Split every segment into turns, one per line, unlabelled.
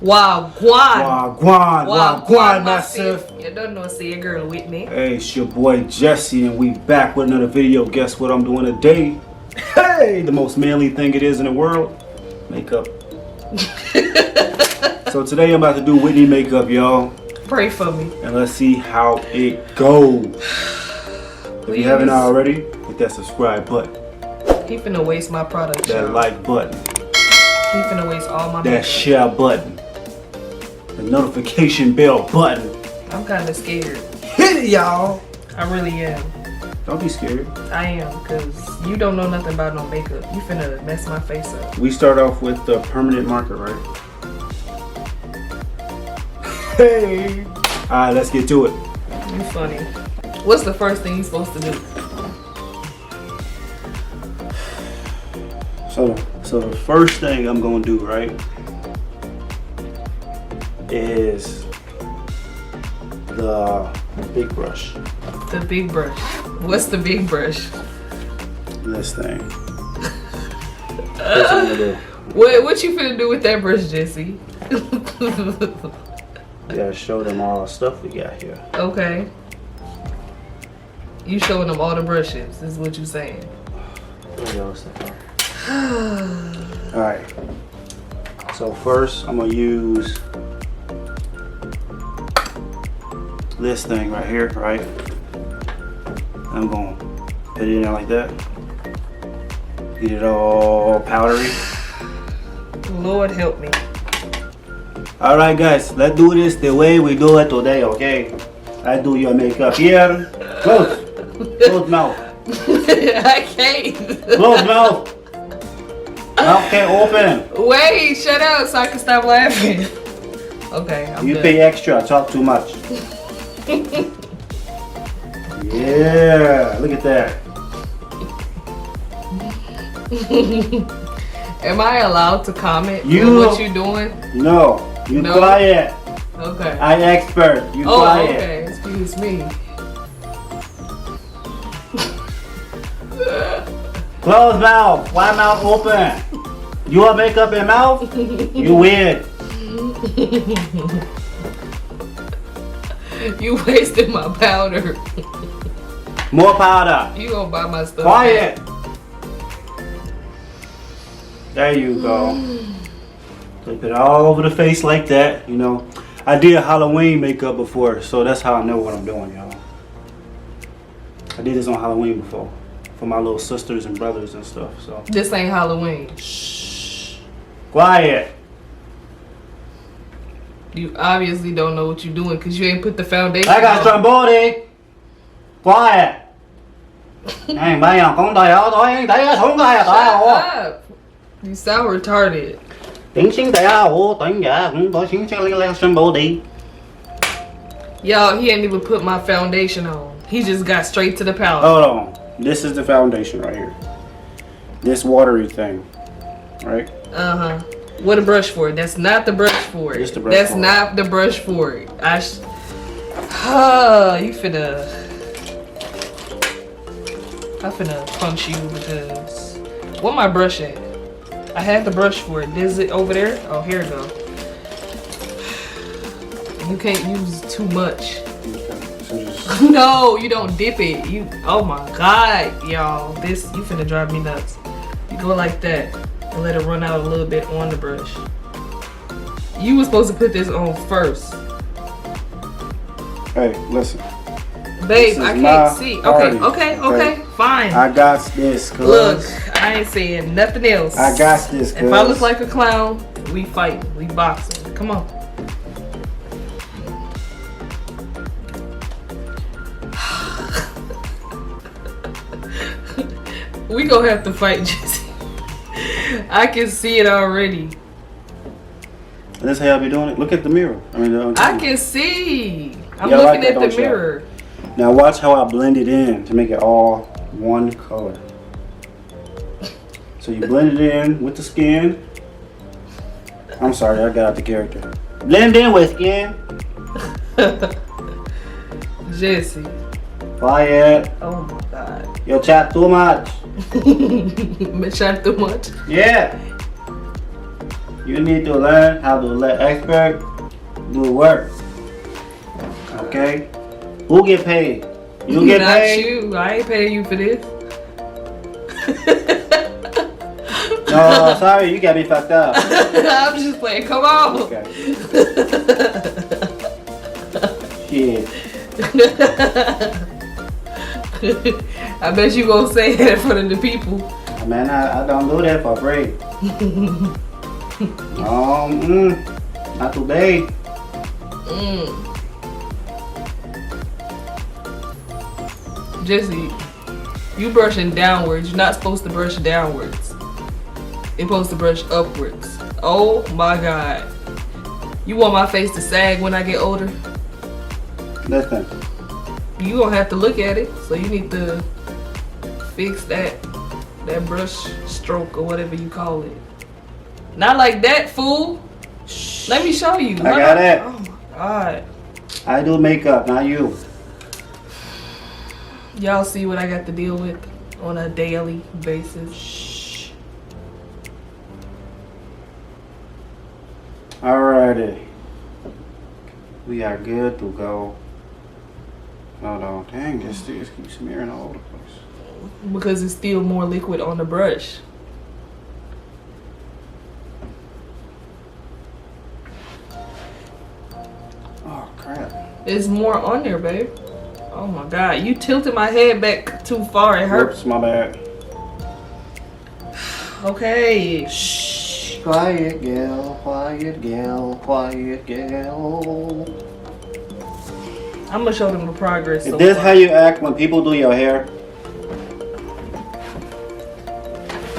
Wagwan, massive.
You don't know, see your girl Whitney.
Hey, it's your boy Jesse, and we back with another video. Guess what I'm doing today? Hey, the most manly thing it is in the world, makeup. So today I'm about to do Whitney makeup, y'all.
Pray for me.
And let's see how it goes. If you haven't already, hit that subscribe button.
He finna waste my product.
That like button.
He finna waste all my makeup.
That share button. The notification bell button.
I'm kinda scared.
Hit it, y'all.
I really am.
Don't be scared.
I am, because you don't know nothing about no makeup. You finna mess my face up.
We start off with the permanent marker, right? Hey. Alright, let's get to it.
You funny. What's the first thing you supposed to do?
So the first thing I'm gonna do, right, is the big brush.
The big brush. What's the big brush?
This thing. That's what I'm gonna do.
What you finna do with that brush, Jesse?
You gotta show them all the stuff we got here.
Okay. You showing them all the brushes, is what you saying.
Alright. So first I'm gonna use this thing right here, right? I'm gonna put it in there like that. Get it all powdery.
Lord help me.
Alright guys, let's do this the way we do it today, okay? I do your makeup here. Close mouth.
I can't.
Close mouth. Mouth can't open.
Wait, shut up so I can stop laughing. Okay, I'm
You
good.
pay extra, talk too much. Yeah, look at that.
Am I allowed to comment
You-
on what you doing?
No, you
No?
quiet.
Okay.
I expert, you
Oh,
quiet.
okay. Excuse me.
Close mouth, why mouth open? You want makeup in mouth? You weird.
You wasted my powder.
More powder.
You gonna buy my stuff?
Quiet. There you go. Flip it all over the face like that, you know. I did Halloween makeup before, so that's how I know what I'm doing, y'all. I did this on Halloween before. For my little sisters and brothers and stuff, so.
This ain't Halloween.
Shh. Quiet.
You obviously don't know what you're doing because you ain't put the foundation
I got
on.
some body. Quiet. Hey, bây giờ con đòi ở tôi anh thấy xuống đây à
Shut up. You sound retarded.
tiếng xin tại ảo tiếng dạ cũng có xin lên some body.
Y'all, he ain't even put my foundation on. He just got straight to the powder.
Hold on. This is the foundation right here. This watery thing, right?
Uh-huh. What a brush for it. That's not the brush for it.
It's the brush
That's
for it.
not the brush for it. You finna... I finna punch you because... What my brush at? I had the brush for it. Is it over there? Oh, here it go. You can't use too much.
So just,
No, you don't dip it. Oh my god, y'all. You finna drive me nuts. You go like that and let it run out a little bit on the brush. You were supposed to put this on first.
hey, listen.
Babe,
This is
I
my
can't see.
party,
Okay, fine.
I got this, cuz.
Look, I ain't saying nothing else.
I got this, cuz.
If I look like a clown, we fighting. We boxing. Come on. We gonna have to fight, Jessie. I can see it already.
And that's how I be doing it. Look at the mirror.
I can see. I'm
Yeah, I like
looking
that,
at the
don't you?
mirror.
Now watch how I blend it in to make it all one color. So you blend it in with the skin. I'm sorry, I got out the character. Blend in with skin.
Jessie.
Quiet.
Oh my god.
You chat too much.
Me chat too much?
Yeah. You need to learn how to let expert do work. Okay? Who get paid? You get
Not
paid?
you. I ain't paying you for this.
No, sorry, you got me fucked up.
I'm just playing. Come on.
Okay. Shit.
I bet you gonna say that in front of the people.
Man, I don't do that for free. Not today.
Jessie, you brushing downwards. You're not supposed to brush downwards. You're supposed to brush upwards. Oh my God. You want my face to sag when I get older?
Listen.
You gonna have to look at it. So you need to fix that brush stroke or whatever you call it. Not like that, fool. Let me show you.
I got it.
Oh my God.
I do makeup, not you.
Y'all see what I got to deal with on a daily basis.
Alrighty. We are good to go. Hold on. Dang, this keeps smearing all over the place.
Because it's still more liquid on the brush.
Oh, crap.
There's more on there, babe. Oh my God. You tilted my head back too far. It hurts.
Oops, my bad.
Okay.
Shh. Quiet girl, quiet girl, quiet girl.
I'm gonna show them the progress.
Is this how you act when people do your hair?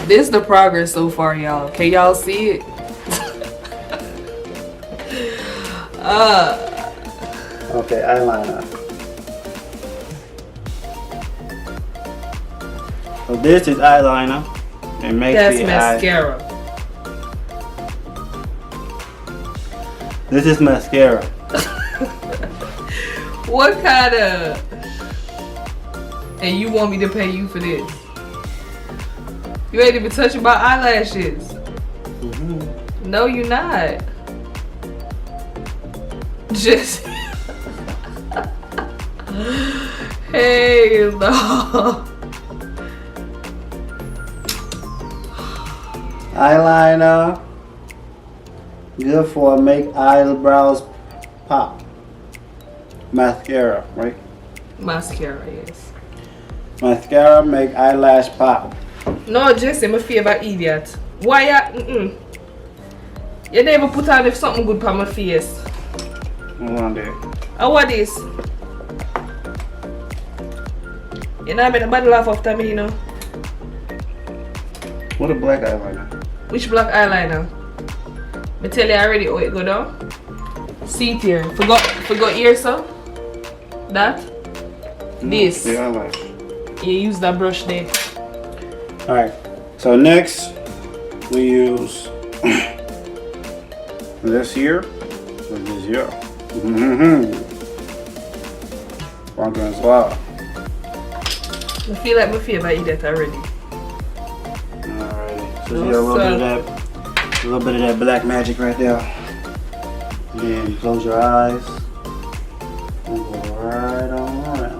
This is the progress so far, y'all. Can y'all see it?
Okay, eyeliner. So this is eyeliner. It makes
That's
the
mascara.
eye. This is mascara.
What kind of... And you want me to pay you for this? You ain't even touching my eyelashes. No, you're not. Just... Hey, no.
Eyeliner. Good for make eyebrows pop. Mascara, right?
Mascara, yes.
Mascara make eyelash pop.
No, Jessie, my favorite idiot. Why you... You never put on if something good on my face.
Hold on there.
Oh, what is? You know I made a bad laugh after me, you know.
What a black eyeliner.
Which black eyeliner? I tell you already how it go down. See it here. Forgot here, so? That? This.
The eyelash.
You use that brush there.
Alright. So next we use this here with this here. Pumpkin as well.
I feel like my favorite idiot already.
Alright. So you got a little bit of that black magic right there. And then close your eyes. And go right on around it.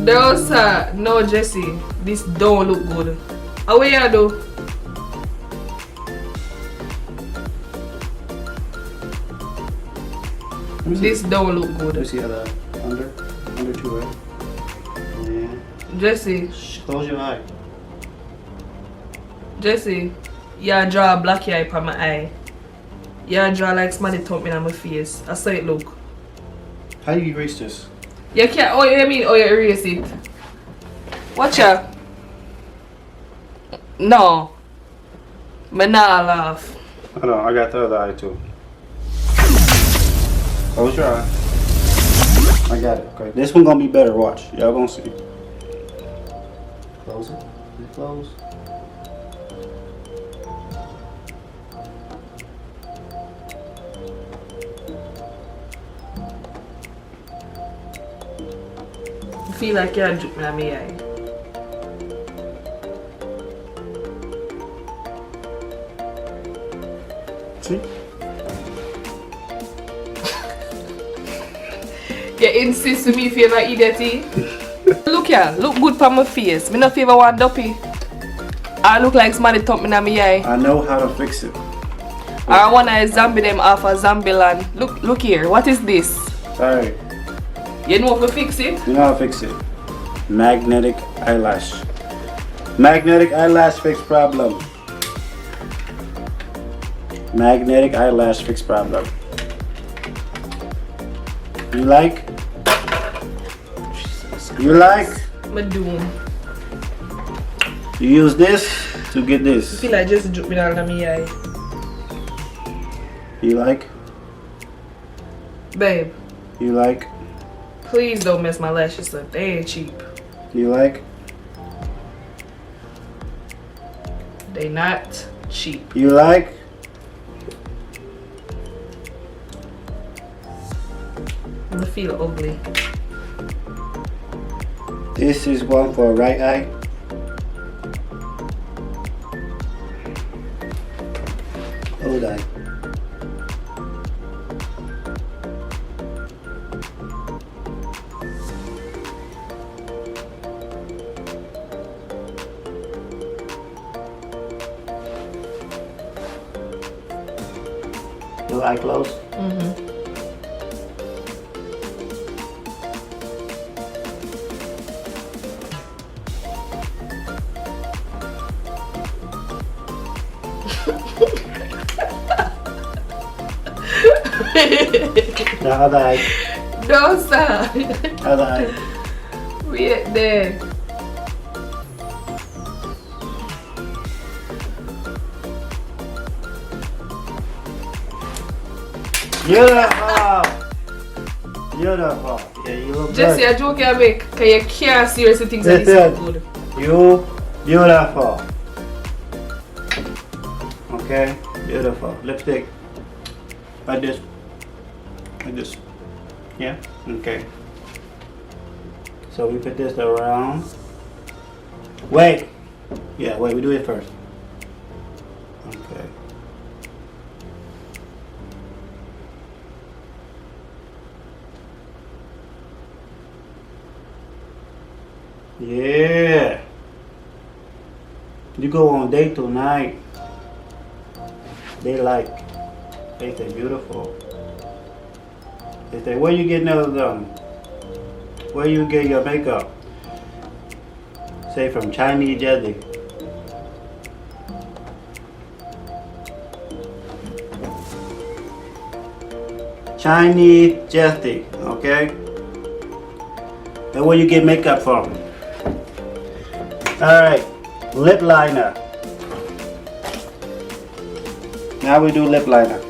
No, sir. No, Jessie. This don't look good. How will you do? This don't look
Let me
good.
see how the under two, right? Yeah.
Jessie.
Close your eye.
Jesse, you draw a black eye on my eye. You draw like somebody thumping on my face. I saw it look.
How do you erase this?
You can't, oh you mean, oh you erase it. Watch out. No. Me nah laugh.
Hold on, I got the other eye too. Close your eye. I got it. Okay, this one gonna be better. Watch, y'all gonna see. Close it. Is it closed?
I feel like you're dripping on my eye. You insist with me favor idiot. Look here, look good for my face. Me no favor one duppy. I look like somebody thump me in my eye.
I know how to fix it.
I wanna zombie them off of Zombieland. Look here, what is this?
Sorry.
You know how to fix it?
You know how to fix it. Magnetic eyelash. Magnetic eyelash fix problem. Magnetic eyelash fix problem. You like? You like?
My doom.
You use this to get
I
this.
feel like just dropping out of my eye.
You like?
Babe,
You like?
please don't mess my lashes up. They ain't cheap.
You like?
They not cheap.
You like?
I feel ugly.
This is one for right eye. Hold on. Your eye closed?
Mm-hmm.
The other eye.
No, sir.
Other eye.
Wait there.
Beautiful. Beautiful. Yeah, you look
Jessie,
good.
a joke I make. Cause you can't seriously think that it's so good.
You beautiful. Okay, beautiful. Lipstick. Like this. Like this. Yeah? Okay. So we put this around. Wait. Yeah, wait, we do it first. Okay. Yeah. You go on date tonight. They like. They say beautiful. They say, where you get nails done? Where you get your makeup? Say from Chinese Jessie. Chinese Jessie, okay? And where you get makeup from? Alright, lip liner. Now we do lip liner.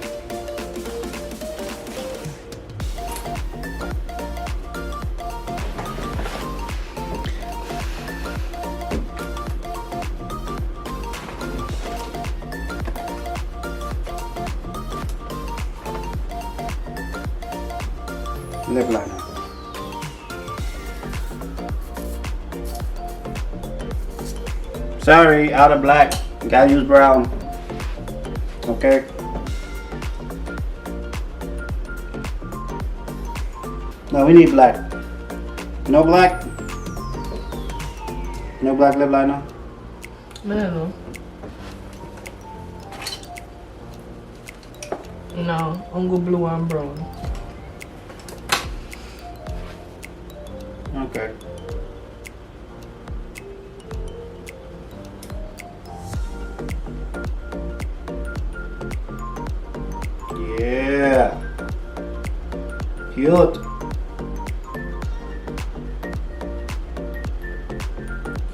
Lip liner. Sorry, out of black. Gotta use brown. Okay. No, we need black. No black? No black lip liner?
No. No, I'm go blue and brown.
Okay. Yeah. Cute.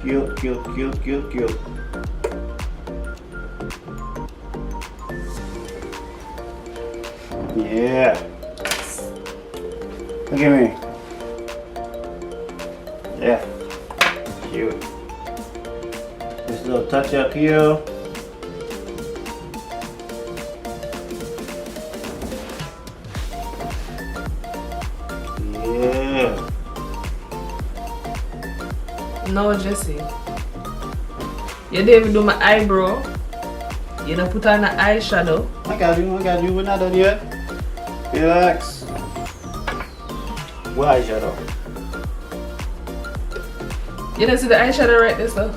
Cute, cute, cute, cute, cute. Yeah. Look at me. Yeah. Cute. This little touch up here. Yeah.
No, Jessie. You didn't even do my eyebrow. You don't put on an eyeshadow.
I got you, we're not done yet. Relax. What eyeshadow?
You don't see the eyeshadow right there, sir?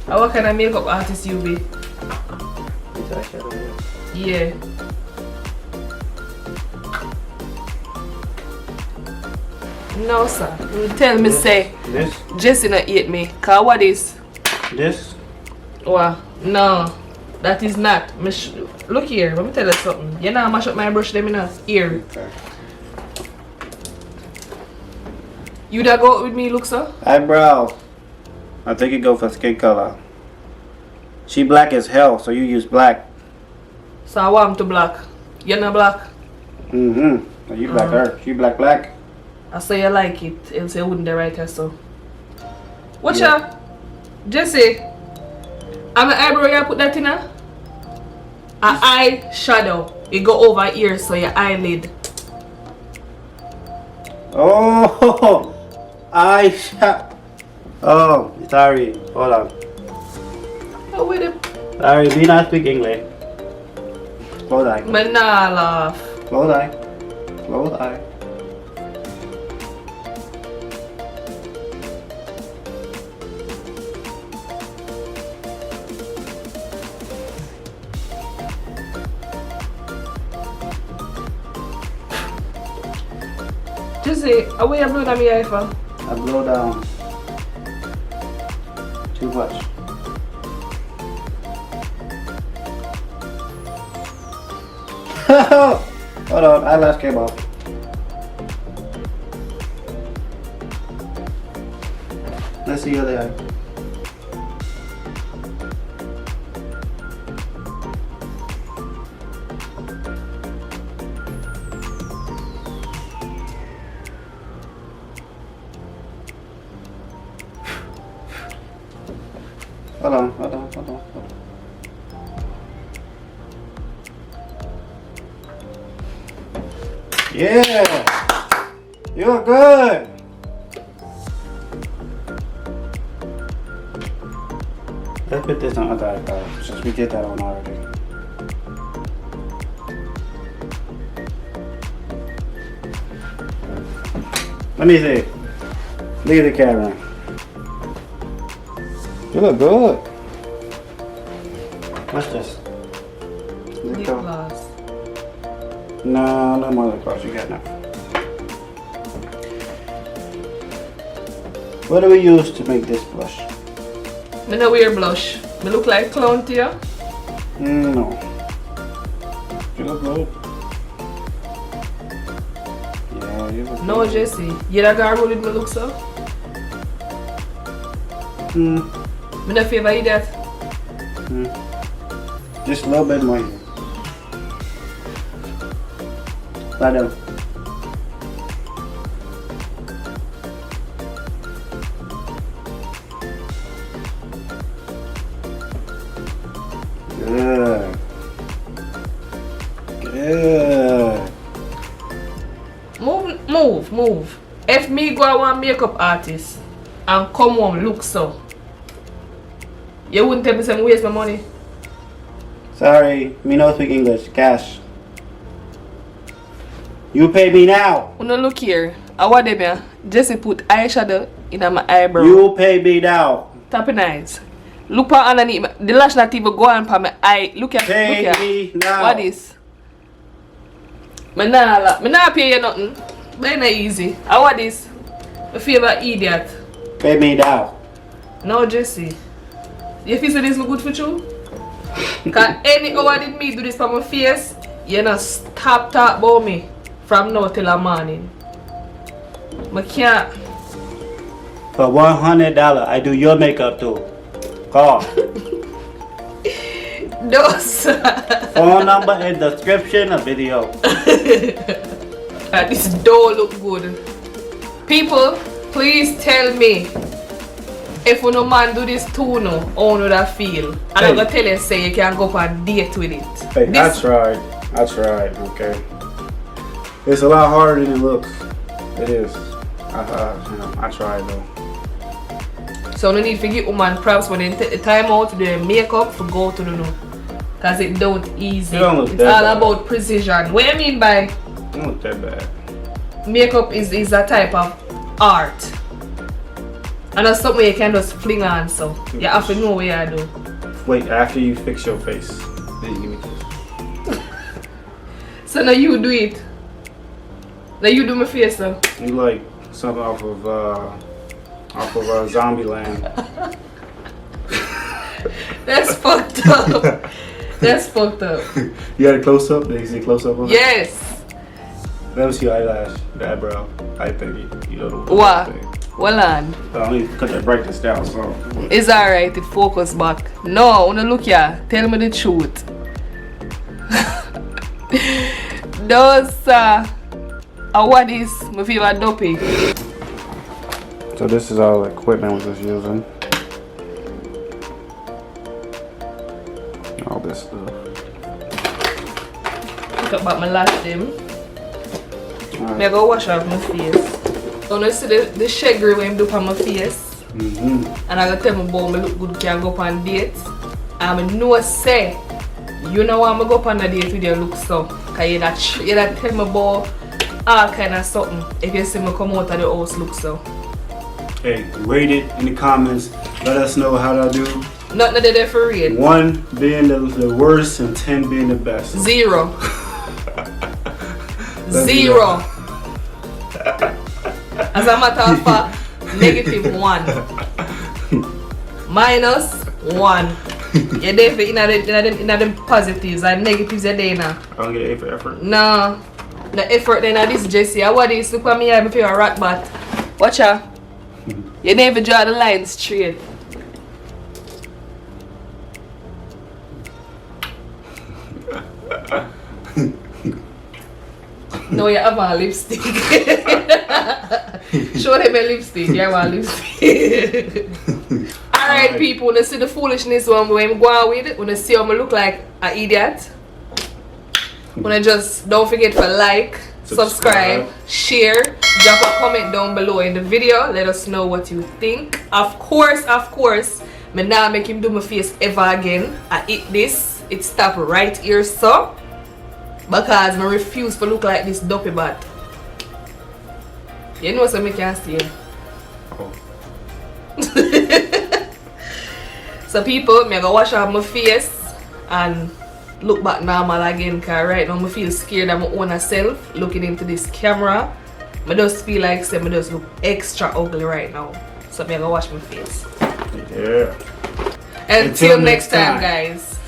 What kind of makeup artist you be?
This eyeshadow here.
Yeah. No, sir. You tell me, say,
This?
Jessie not eat me. Cause what is?
This?
Well, no. That is not. Look here, let me tell you something. You know how mash up my brush, them in here.
Okay.
You that go out with me, look, sir?
Eyebrow. I think you go for skin color. She black as hell, so you use black.
So I want him to black. You're not black.
Mm-hmm. You black her. She black.
I say you like it. Else you wouldn't write her so. Watch
Yeah.
out. Jessie. I'm an eyebrow, you put that in her? An eye shadow. You go over here so your eyelid.
Oh, eyeshadow. Oh, sorry. Hold on.
Oh, with it.
Sorry, do not speak English. Close eye.
But nah laugh.
Close eye. Close eye.
Jessie, away you blow on me eye for?
I blow down. Too much. Hold on, eyelash came off. Let's see the other eye. Hold on. Yeah, you're good. Let's put this on other eye, since we did that one already. Let me see. Look at the camera. You look good. What's this?
Lip gloss.
No, no more lip gloss. You got enough. What do we use to make this blush?
Me no wear blush. Me look like clown to you?
No. You look good. Yeah, you look
No,
good.
Jessie. You that girl with me look so? Me no favor you that.
Just a little bit more here. Lie down. Good. Good.
Move. If me go a one makeup artist and come home look so, you wouldn't tell me some waste my money?
Sorry, me no speak English. Cash. You pay me now.
No look here. I want them Jessie put eyeshadow in my eyebrow.
You pay me now.
Tapping eyes. Look pa underneath. The lash not even go on pa my eye. Look at
Pay
look
me now.
What is? Me nah pay you nothing. But it's not easy. I want this. I feel like idiot.
Pay me now.
No, Jessie. You feel say this look good for you? Cause any hour did me do this for my face, you not stop talk about me from now till the morning. I can't.
For $100, I do your makeup too. Call.
No, sir.
Phone number in description of video.
This don't look good. People, please tell me if no man do this too, no, how would that feel? And I'm gonna tell you, say you can go on a date with it.
Hey,
This-
that's right. That's right. Okay. It's a lot harder than it looks. It is. I tried though.
So no need to give woman props when they take the time out to do their makeup for go to the no. Cause it don't easy.
It don't look
It's
that
all
bad.
about precision. What you mean by?
It don't look that bad.
makeup is a type of art. And that's something you can just fling on, so you have to know what you do.
Wait, after you fix your face, then you give me this.
So now you do it. Now you do my face now.
You like something off of Zombieland.
That's fucked up. That's fucked up.
You got a close up? Did you see close up on it?
Yes.
Let me see your eyelash, the eyebrow. I think you know the
What?
thing.
Well on.
I need to cut that brightness down, so.
It's alright, it focus back. No, wanna look here. Tell me the truth. Those what is my favorite dopey?
So this is all the equipment we're just using. All this stuff.
Look about my last them.
Right.
I go wash off my face. So now see the shaggy when I do on my face. And I go tell my boy I look good, can go on dates. And I know say, you know why I go on a date with your look so. Cause you that tell my boy all kind of something if you see me come out of the house look so.
Hey, rate it in the comments. Let us know how to do.
Nothing there for real.
1 being the worst and 10 being the best.
0. 0. As a matter of fact, -1. -1. You're there for in the positives and negatives you're there now.
I don't get an A for effort.
No. The effort then this Jessie. I want this look at me I feel a rat bat. Watch out. You never draw the line straight. No, you have a lipstick. Show them a lipstick. You have a lipstick. Alright, people, when you see the foolishness when I'm going with, when you see how I look like an idiot, when I just don't forget to like, subscribe, share, drop a comment down below in the video. Let us know what you think. Of course, me not make him do my face ever again. I eat this. It stop right here, so. Because I refuse to look like this dopey bat. You know what I can see.
Oh.
So people, me go wash off my face and look back normal again, cause right now I feel scared of my own self looking into this camera. I just feel like say I just look extra ugly right now. So me go wash my face.
Yeah.
Until next time guys.